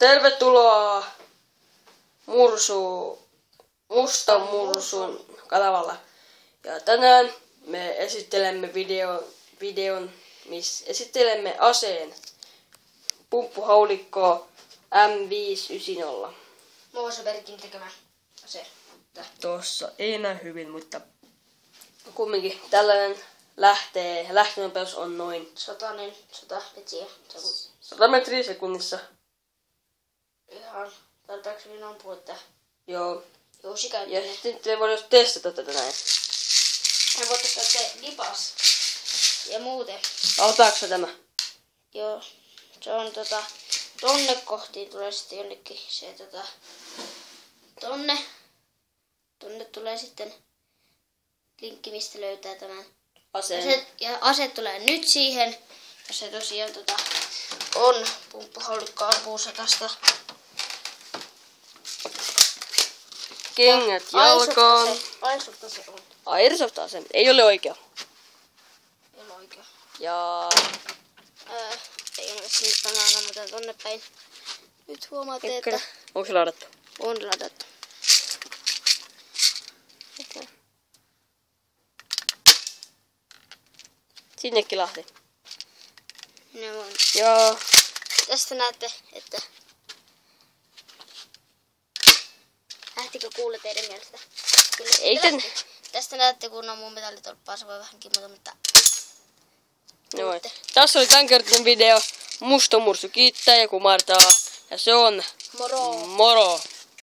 Tervetuloa Mustan Mursun kanavalla. Ja tänään me esittelemme videon missä esittelemme aseen pumppuhaulikko M590. Moosebergin tekemä ase. Tuossa ei näy hyvin, mutta kumminkin tällainen lähtönopeus on noin 100 metriä. 100 metriä sekunnissa. Ihan tarvitaanko minun ampua, että Joo. jousikäyttöinen. Ja sitten voidaan testata tätä näin. Hän voi ottaa se lipas. Ja muuten. Autaanko tämä? Joo. Se on tonne kohtiin tulee sitten jonnekin se tonne tulee sitten linkki, mistä löytää tämän Aseen. ja ase tulee nyt siihen. Ja se tosiaan on pumppuhaulikko ampuusatasta. Kengät jalkaan. Airsoft ase on. Airsoft ase. Ei ole oikea. Ei ole oikea. Ja Ei ole sinne tänään, mutta tonne päin. Nyt huomaatte, että onko se ladattu? on ladattu. Sinnekin lähti. Ne on. Ja Tästä näette, että lähtikö kuule teidän mielestä? Kyllä, Ei lähti. Tästä näette, kun on mun metallitolppaa, se voi vähän kimmota, mutta joo. Tässä oli tämänkertainen video. Musta Mursu kiittää ja kumartaa. Ja se on moro! moro!